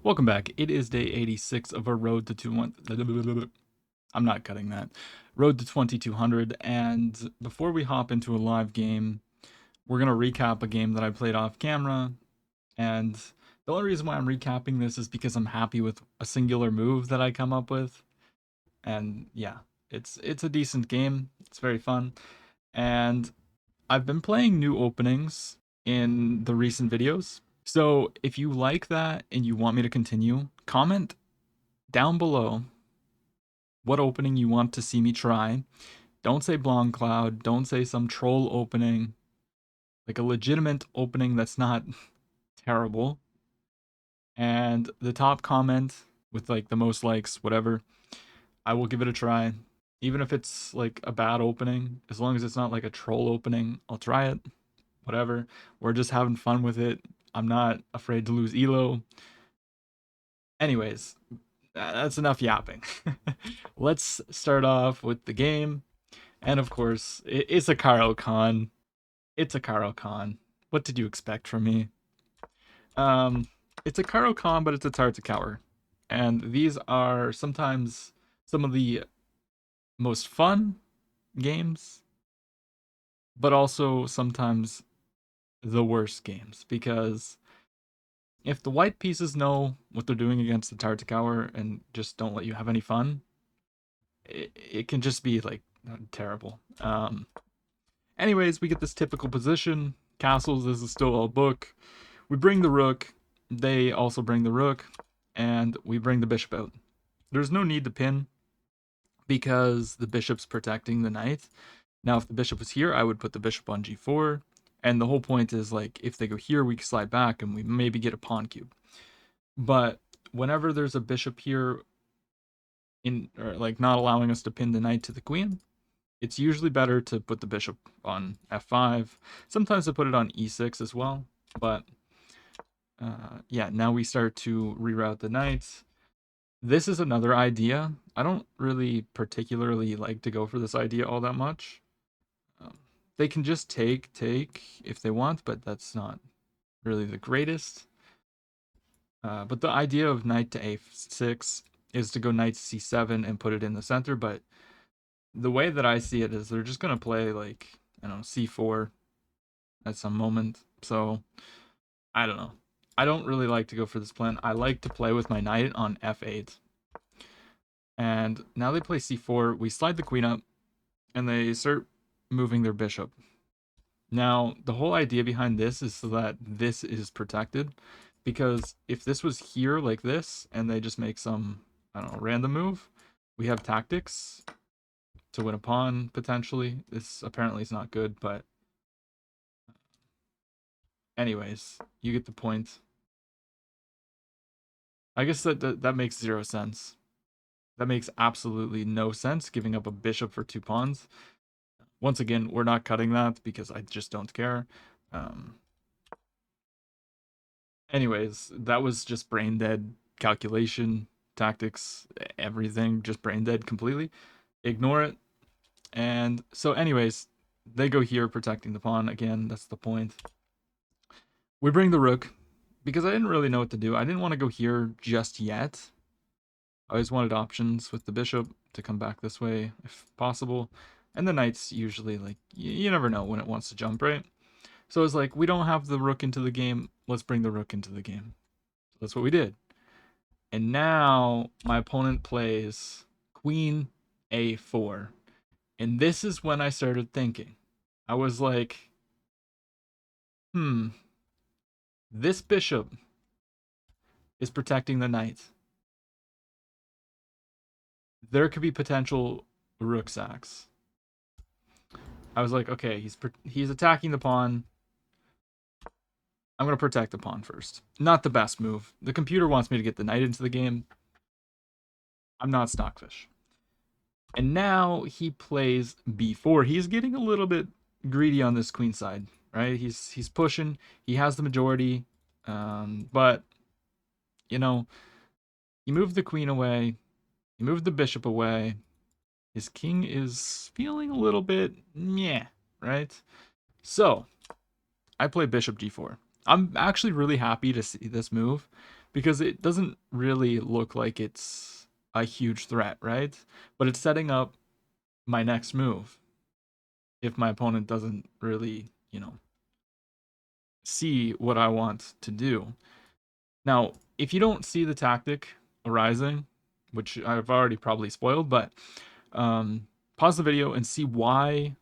Welcome back. It is day 86 of our road to 200. I'm not cutting that. Road to 2200. And before we hop into a live game, we're going to recap a game that I played off camera. And the only reason why I'm recapping this is because I'm happy with a singular move that I come up with. And yeah, it's a decent game. It's very fun. And I've been playing new openings in the recent videos. So if you like that and you want me to continue, comment down below what opening you want to see me try. Don't say Blonde Cloud. Don't say some troll opening. Like a legitimate opening that's not terrible. And the top comment with like the most likes, whatever, I will give it a try. Even if it's like a bad opening, as long as it's not like a troll opening, I'll try it. Whatever. We're just having fun with it. I'm not afraid to lose elo. Anyways, that's enough yapping. Let's start off with the game. And of course, it's a Karo Khan. It's a Karo Khan. What did you expect from me? Um, it's a Karo Khan, but it's a Tartakower. And these are sometimes some of the most fun games, but also sometimes the worst games. Because if the white pieces know what they're doing against the Tartakower and just don't let you have any fun, it can just be like terrible. Anyways, we get this typical position. Castles, this is still all book. We bring the rook. They also bring the rook. And we bring the bishop out. There's no need to pin because the bishop's protecting the knight. Now, if the bishop was here, I would put the bishop on g4. And the whole point is, like, if they go here, we can slide back and we maybe get a pawn cube. But whenever there's a bishop here, or like not allowing us to pin the knight to the queen, it's usually better to put the bishop on f5. Sometimes I put it on e6 as well, but yeah, now we start to reroute the knights. This is another idea. I don't really particularly like to go for this idea all that much. They can just take if they want, but that's not really the greatest. But the idea of knight to a6 is to go knight to c7 and put it in the center, but the way that I see it is they're just going to play like, I don't know, c4 at some moment. So, I don't know. I don't really like to go for this plan. I like to play with my knight on f8. And now they play c4. We slide the queen up, and they start moving their bishop. Now, the whole idea behind this is so that this is protected. Because if this was here like this, and they just make some, I don't know, random move, we have tactics to win a pawn, potentially. This apparently is not good, but anyways, you get the point. I guess that makes zero sense. That makes absolutely no sense, giving up a bishop for 2 pawns. Once again, we're not cutting that because I just don't care. Anyways, that was just brain dead calculation, tactics, everything, just brain dead completely. Ignore it. And so anyways, they go here protecting the pawn. Again, that's the point. We bring the rook because I didn't really know what to do. I didn't want to go here just yet. I always wanted options with the bishop to come back this way if possible. And the knight's usually like, you never know when it wants to jump, right? So it's like, we don't have the rook into the game. Let's bring the rook into the game. So that's what we did. And now my opponent plays queen a4. And this is when I started thinking. I was like, this bishop is protecting the knight. There could be potential rook sacks. I was like, okay, he's attacking the pawn. I'm going to protect the pawn first. Not the best move. The computer wants me to get the knight into the game. I'm not Stockfish. And now he plays b4. He's getting a little bit greedy on this queen side, right? He's pushing. He has the majority. But, you know, he moved the queen away. He moved the bishop away. His king is feeling a little bit meh, right? So, I play bishop g4. I'm actually really happy to see this move because it doesn't really look like it's a huge threat, right? But it's setting up my next move if my opponent doesn't really, see what I want to do. Now, if you don't see the tactic arising, which I've already probably spoiled, but pause the video and see why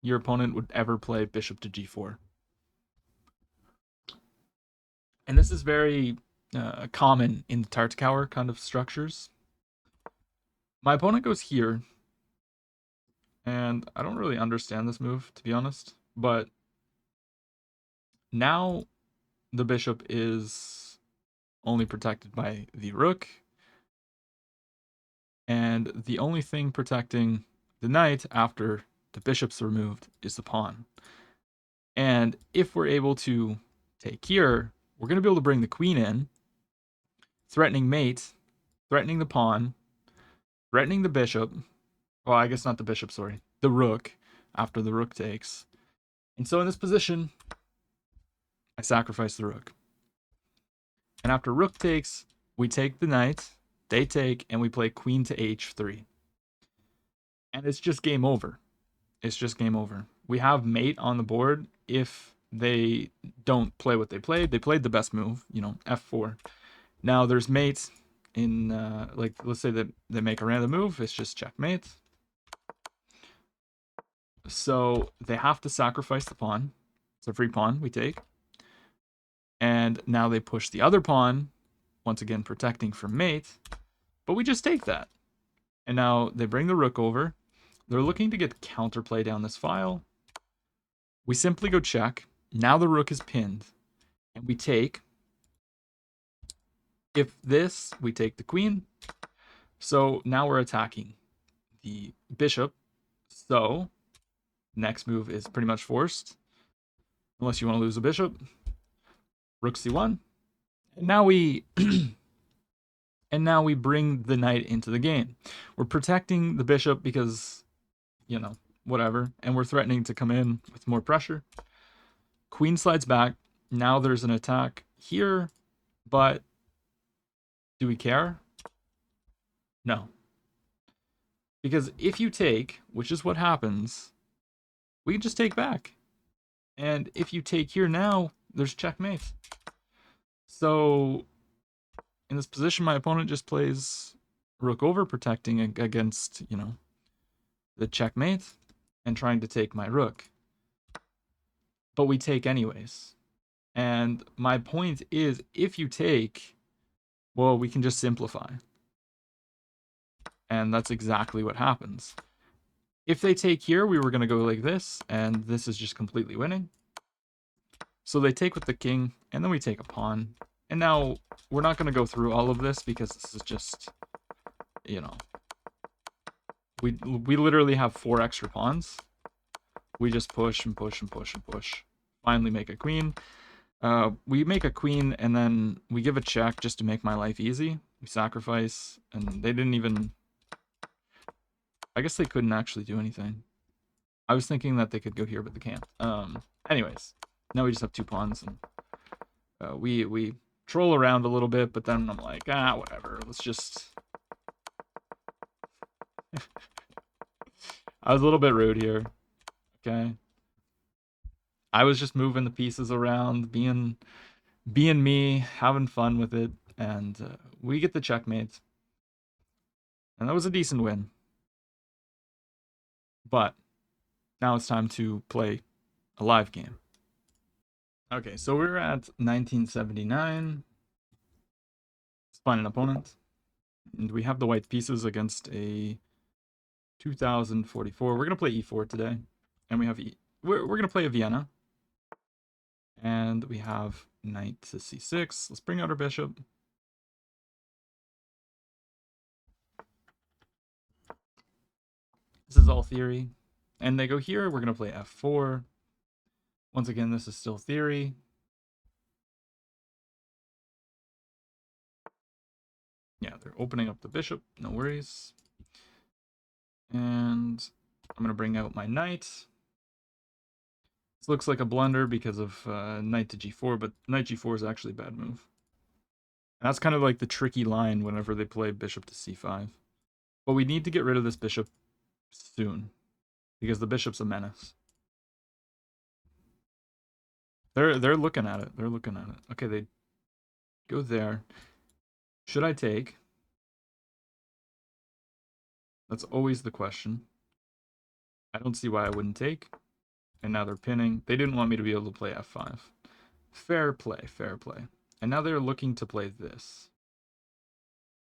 your opponent would ever play bishop to g4. And this is very common in the Tartakower kind of structures. My opponent goes here, and I don't really understand this move, to be honest, but now the bishop is only protected by the rook, and the only thing protecting the knight after the bishop's removed is the pawn. And if we're able to take here, we're going to be able to bring the queen in, threatening mate, threatening the pawn, threatening the bishop. Well, I guess not the bishop, sorry. The rook, after the rook takes. And so in this position, I sacrifice the rook. And after rook takes, we take the knight, they take, and we play queen to h3. And it's just game over. It's just game over. We have mate on the board if they don't play what they played. They played the best move, f4. Now there's mate in, like, let's say that they make a random move. It's just checkmate. So they have to sacrifice the pawn. It's a free pawn we take. And now they push the other pawn, once again protecting from mate. But we just take that. And now they bring the rook over. They're looking to get counterplay down this file. We simply go check. Now the rook is pinned. And we take. If this, we take the queen. So now we're attacking the bishop. So next move is pretty much forced. Unless you want to lose a bishop. Rook c1. And now we and now we bring the knight into the game. We're protecting the bishop because, whatever. And we're threatening to come in with more pressure. Queen slides back. Now there's an attack here. But do we care? No. Because if you take, which is what happens, we can just take back. And if you take here now, there's checkmate. So in this position, my opponent just plays rook over, protecting against, the checkmate and trying to take my rook. But we take anyways. And my point is, if you take, well, we can just simplify. And that's exactly what happens. If they take here, we were going to go like this, and this is just completely winning. So they take with the king, and then we take a pawn. And now we're not going to go through all of this because this is just, we literally have 4 extra pawns. We just push and push and push and push. Finally make a queen. We make a queen, and then we give a check just to make my life easy. We sacrifice, and they didn't even... I guess they couldn't actually do anything. I was thinking that they could go here, but they can't. Anyways, now we just have 2 pawns, and we troll around a little bit, but then I'm like, whatever. Let's just... I was a little bit rude here. Okay. I was just moving the pieces around, being me, having fun with it, and we get the checkmate. And that was a decent win. But now it's time to play a live game. Okay, so we're at 1979. Let's find an opponent. And we have the white pieces against a 2044. We're going to play e4 today. And we have we're going to play a Vienna. And we have knight to c6. Let's bring out our bishop. This is all theory. And they go here. We're going to play f4. Once again, this is still theory. Yeah, they're opening up the bishop. No worries. And I'm going to bring out my knight. This looks like a blunder because of knight to g4, but knight g4 is actually a bad move. And that's kind of like the tricky line whenever they play bishop to c5. But we need to get rid of this bishop soon, because the bishop's a menace. They're looking at it. They're looking at it. Okay, they go there. Should I take? That's always the question. I don't see why I wouldn't take. And now they're pinning. They didn't want me to be able to play f5. Fair play, fair play. And now they're looking to play this.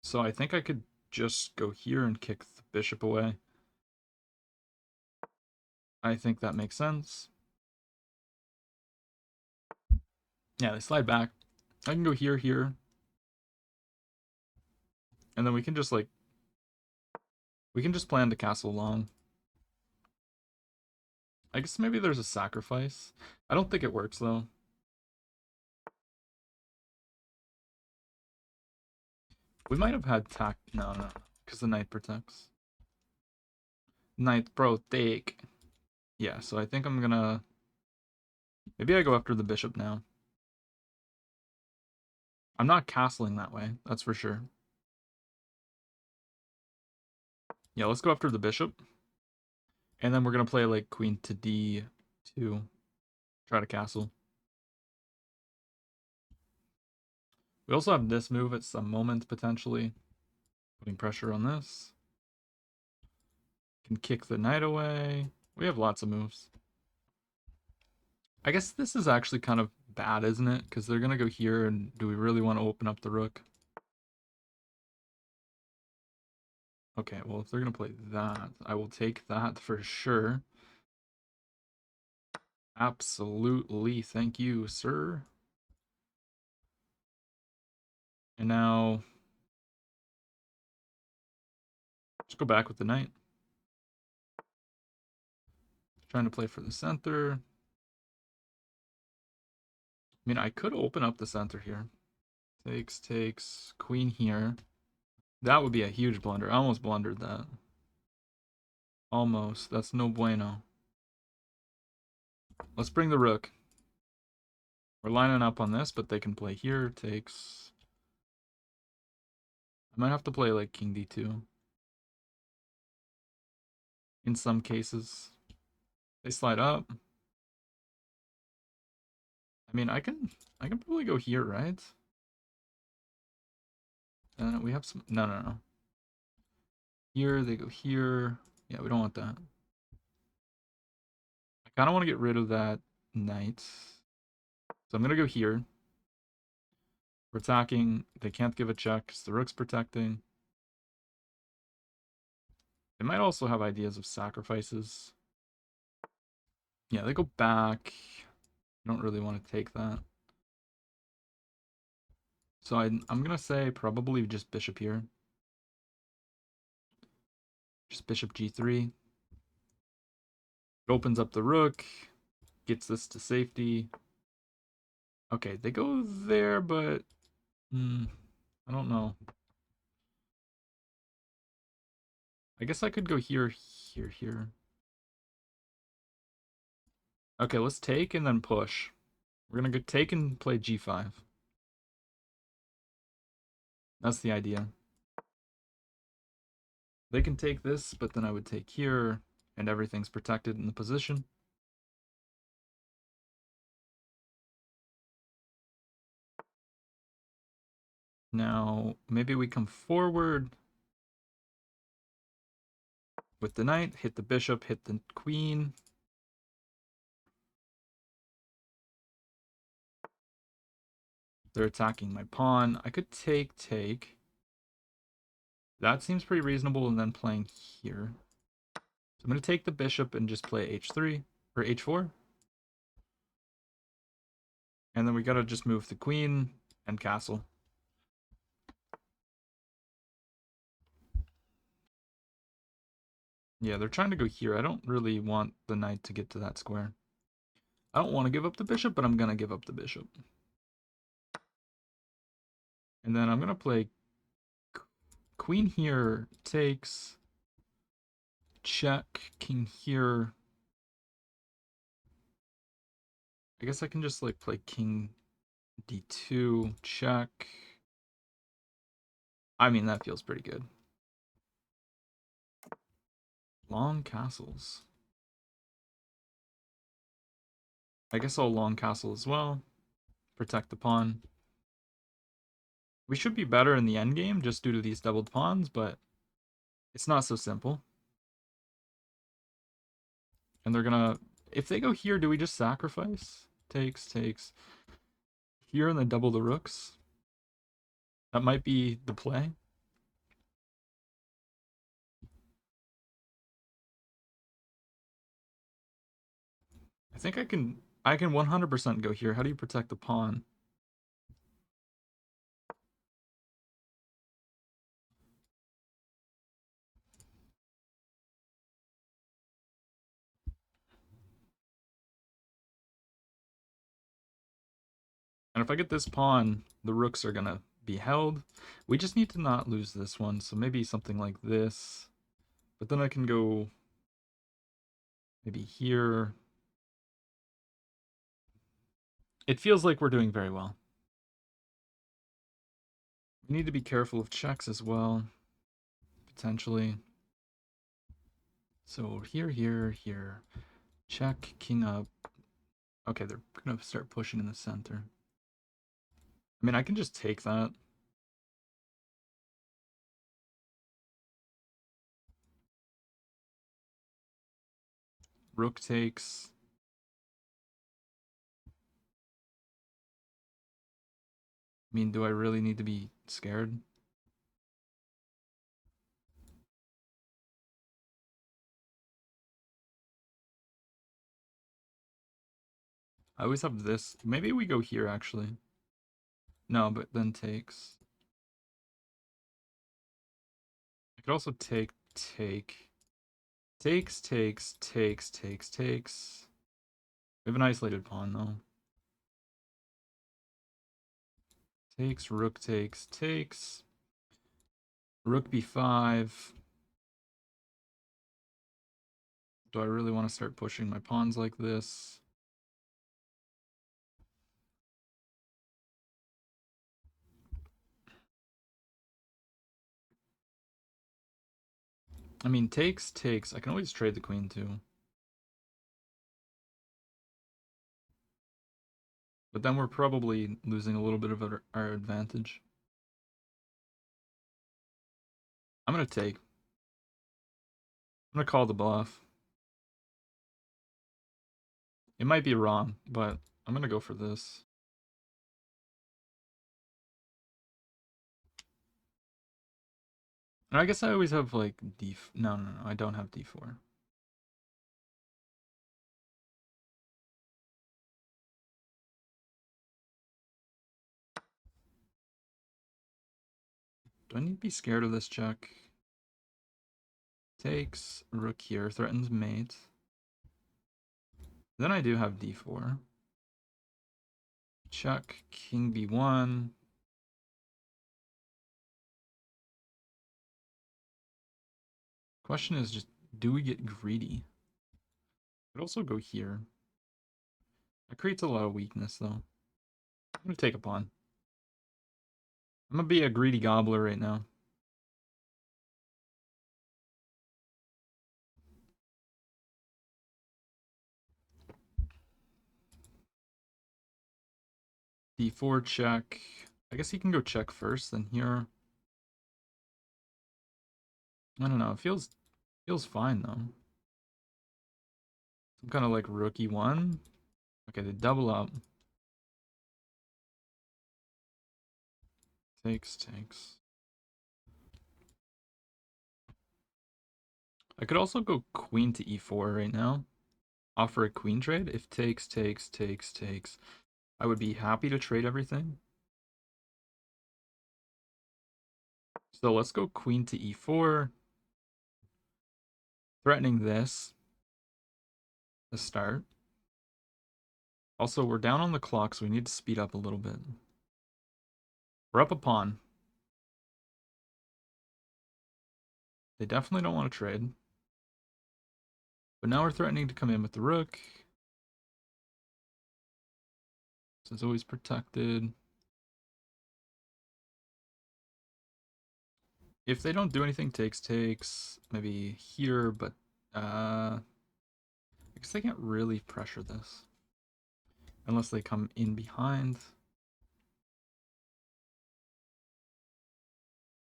So I think I could just go here and kick the bishop away. I think that makes sense. Yeah, they slide back. I can go here, here. And then we can just plan to castle long. I guess maybe there's a sacrifice. I don't think it works though. We might have had no, because the knight protects. Knight protect. Yeah, so I think I'm gonna, maybe I go after the bishop now. I'm not castling that way, that's for sure. Yeah, let's go after the bishop. And then we're gonna play like queen to d2. Try to castle. We also have this move at some moment, potentially. Putting pressure on this. Can kick the knight away. We have lots of moves. I guess this is actually kind of bad, isn't it? Because they're going to go here, and do we really want to open up the rook? Okay, well, if they're going to play that, I will take that for sure. Absolutely. Thank you, sir. And now, let's go back with the knight. Trying to play for the center. I mean, I could open up the center here. Takes, queen here. That would be a huge blunder. I almost blundered that. Almost. That's no bueno. Let's bring the rook. We're lining up on this, but they can play here. Takes. I might have to play like king d2. In some cases. They slide up. I mean, I can probably go here, right? And we have some. No. Here, they go here. Yeah, we don't want that. I kind of want to get rid of that knight. So I'm going to go here. We're attacking. They can't give a check because the rook's protecting. They might also have ideas of sacrifices. Yeah, they go back. I don't really want to take that. So I'm going to say probably just bishop here. Just bishop g3. It opens up the rook. Gets this to safety. Okay, they go there, but I don't know. I guess I could go here, here. Okay, let's take and then push. We're gonna go take and play g5. That's the idea. They can take this, but then I would take here, and everything's protected in the position. Now, maybe we come forward with the knight, hit the bishop, hit the queen. They're attacking my pawn. I could take. That seems pretty reasonable, and then playing here. So I'm going to take the bishop and just play h3, or h4. And then we got to just move the queen and castle. Yeah, they're trying to go here. I don't really want the knight to get to that square. I don't want to give up the bishop, but I'm going to give up the bishop. And then I'm going to play queen here, takes, check, king here. I guess I can just like play king d2, check. I mean, that feels pretty good. Long castles. I guess I'll long castle as well. Protect the pawn. We should be better in the endgame just due to these doubled pawns, but it's not so simple. And they're gonna... If they go here, do we just sacrifice? Takes, takes. Here and then double the rooks. That might be the play. I think I can 100% go here. How do you protect the pawn? And if I get this pawn, the rooks are gonna be held. We just need to not lose this one, so maybe something like this. But then I can go maybe here. It feels like we're doing very well. We need to be careful of checks as well, potentially. So here, here, here. Check, king up. Okay, they're gonna start pushing in the center. I mean, I can just take that. Rook takes. I mean, do I really need to be scared? I always have this. Maybe we go here, actually. No, but then takes. I could also take, take. Takes, takes, takes, takes, takes. We have an isolated pawn, though. Takes, rook takes, takes. Rook b5. Do I really want to start pushing my pawns like this? I mean, takes, takes. I can always trade the queen, too. But then we're probably losing a little bit of our advantage. I'm going to take. I'm going to call the bluff. It might be wrong, but I'm going to go for this. And I guess I always have like d. No, no, no. I don't have d4. Do I need to be scared of this check? Takes, rook here, threatens mate. Then I do have d4. Check, king b1. Question is just, do we get greedy? Could also go here. That creates a lot of weakness, though. I'm gonna take a pawn. I'm gonna be a greedy gobbler right now. d4 check. I guess he can go check first, then here. I don't know. It feels fine though. Some kind of like rookie one. Okay, they double up. Takes, takes. I could also go queen to e4 right now. Offer a queen trade. If takes, takes, takes, takes. I would be happy to trade everything. So let's go queen to e4. Threatening this. To start. Also, we're down on the clock, so we need to speed up a little bit. We're up a pawn. They definitely don't want to trade. But now we're threatening to come in with the rook. So it's always protected. If they don't do anything, takes maybe here, but I guess they can't really pressure this unless they come in behind.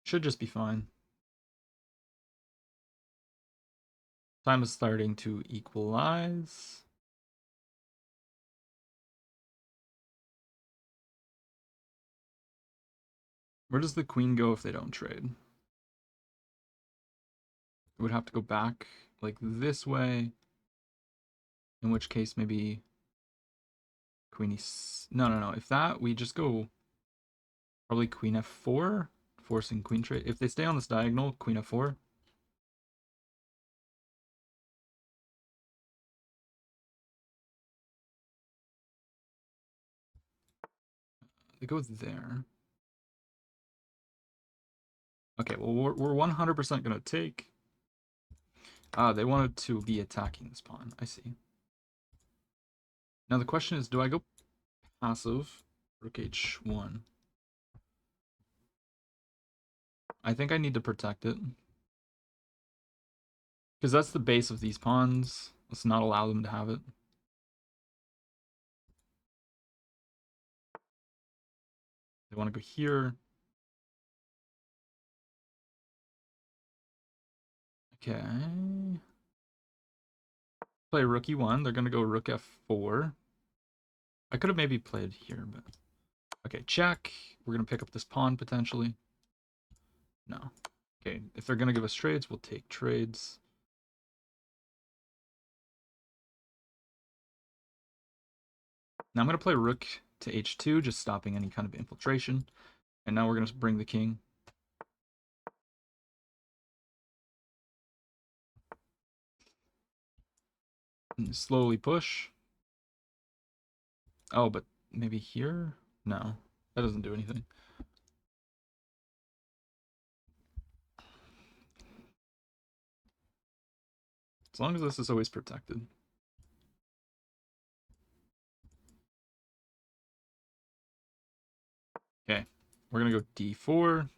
Should just be fine. Time is starting to equalize. Where does the queen go if they don't trade? It would have to go back like this way. In which case maybe queen no. If that, we just go probably queen f4, forcing queen trade. If they stay on this diagonal, queen f4. They go there. Okay, well, we're 100% going to take. Ah, they wanted to be attacking this pawn. I see. Now the question is, do I go passive? Rook h1. I think I need to protect it. Because that's the base of these pawns. Let's not allow them to have it. They want to go here. Okay. Play rook e1. They're going to go rook f4. I could have maybe played here, but... Okay, check. We're going to pick up this pawn, potentially. No. Okay, if they're going to give us trades, we'll take trades. Now I'm going to play rook to h2, just stopping any kind of infiltration. And now we're going to bring the king. And slowly push. Oh, but maybe here? No, that doesn't do anything. As long as this is always protected. Okay, we're going to go d4.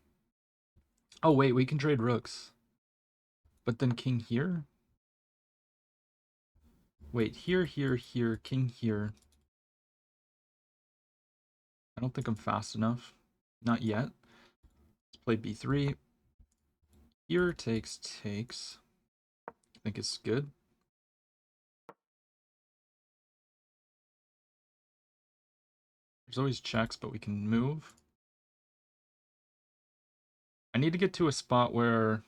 Oh, wait, we can trade rooks. But then king here? Wait, here, king here. I don't think I'm fast enough. Not yet. Let's play b3. Here takes. I think it's good. There's always checks, but we can move. I need to get to a spot where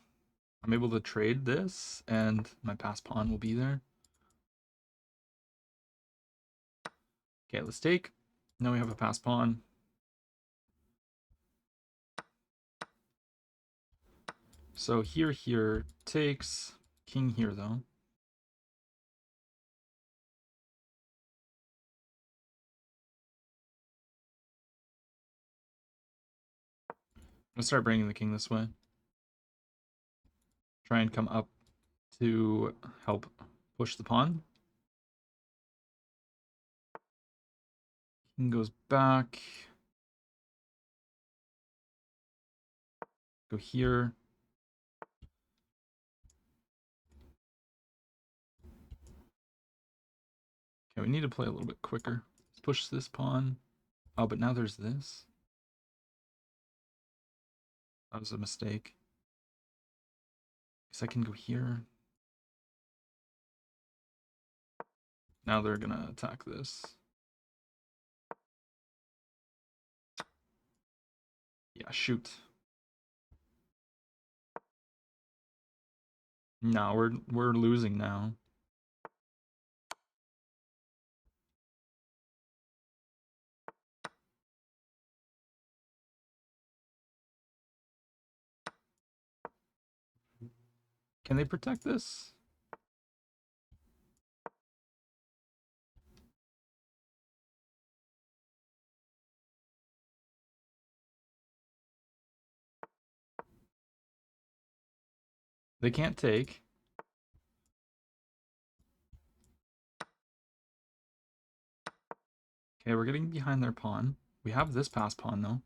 I'm able to trade this, and my pass pawn will be there. Okay, let's take. Now we have a pass pawn. So here takes. King here, though. I'm gonna start bringing the king this way. Try and come up to help push the pawn. King goes back. Go here. Okay, we need to play a little bit quicker. Let's push this pawn. Oh, but now there's this. That was a mistake. Guess I can go here. Now they're gonna attack this. Yeah, shoot. No, we're losing now. Can they protect this? They can't take. Okay, we're getting behind their pawn. We have this pass pawn, though.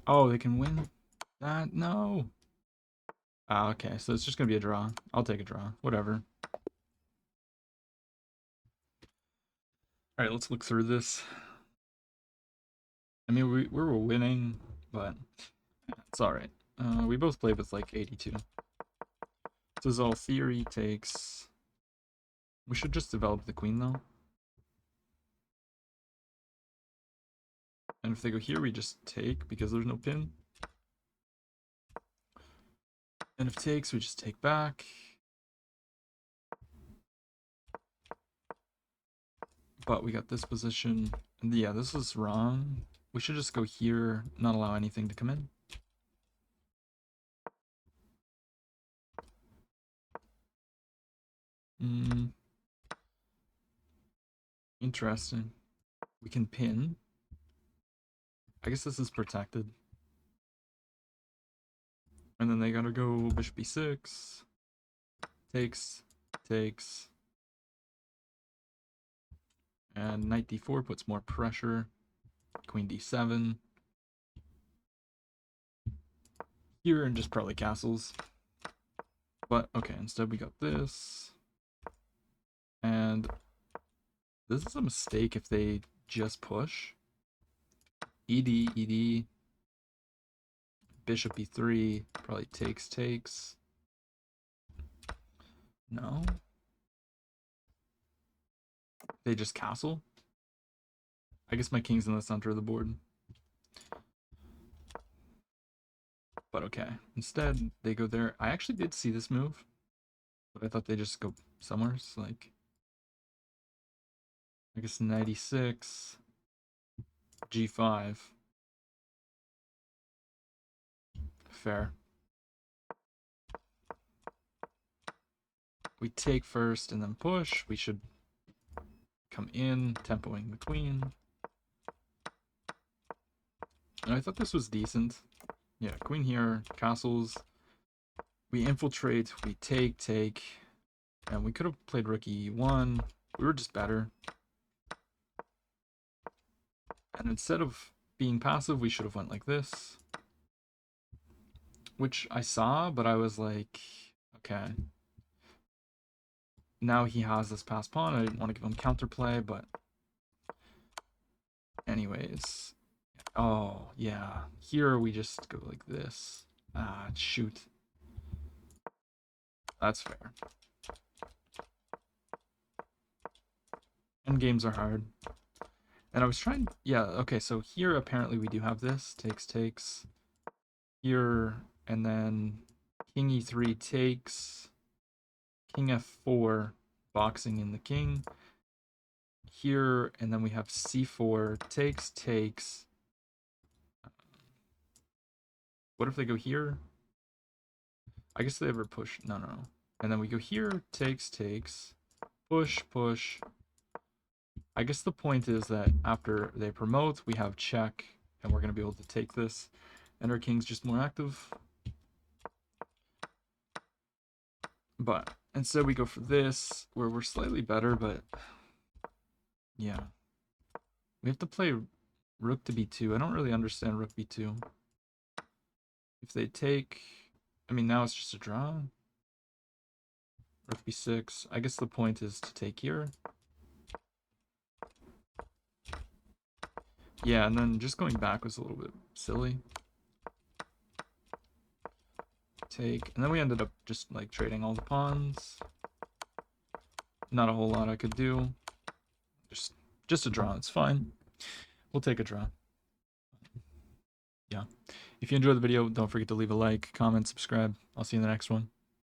Oh, they can win that? No. Ah, okay, so it's just gonna be a draw. I'll take a draw. Whatever. Alright, let's look through this. I mean, we were winning, but it's alright. We both played with like 82. This is all theory takes. We should just develop the queen though. And if they go here, we just take because there's no pin. And if takes, we just take back. But we got this position. And yeah, this is wrong. We should just go here, not allow anything to come in. Interesting. We can pin. I guess this is protected. And then they gotta go bishop b6. Takes. Takes. And knight d4 puts more pressure. Queen d7. Here and just probably castles. But okay, instead we got this. And this is a mistake if they just push. ED, ED. Bishop e3, probably takes. No. They just castle. I guess my king's in the center of the board. But okay. Instead, they go there. I actually did see this move. But I thought they just go somewhere. So like, I guess 96. G5. Fair. We take first and then push. We should come in, tempoing the queen. And I thought this was decent. Yeah, queen here, castles. We infiltrate, we take. And we could have played rook e1. We were just better. And instead of being passive, we should have went like this. Which I saw, but I was like, okay. Now he has this passed pawn. I didn't want to give him counterplay, but anyways. Oh, yeah. Here we just go like this. Ah, shoot. That's fair. And games are hard. And I was trying, yeah, okay, so here apparently we do have this. Takes. Here, and then king e3 takes. King f4, boxing in the king. Here, and then we have c4, takes. What if they go here? I guess they ever push. No. And then we go here, takes. Push. I guess the point is that after they promote, we have check, and we're going to be able to take this. And our king's just more active. But instead we go for this, where we're slightly better, but yeah. We have to play rook to b2. I don't really understand rook b2. If they take, I mean, now it's just a draw. Rook b6. I guess the point is to take here. Yeah, and then just going back was a little bit silly. Take, and then we ended up just like trading all the pawns. Not a whole lot I could do. Just a draw, it's fine. We'll take a draw. Yeah. If you enjoyed the video, don't forget to leave a like, comment, subscribe. I'll see you in the next one.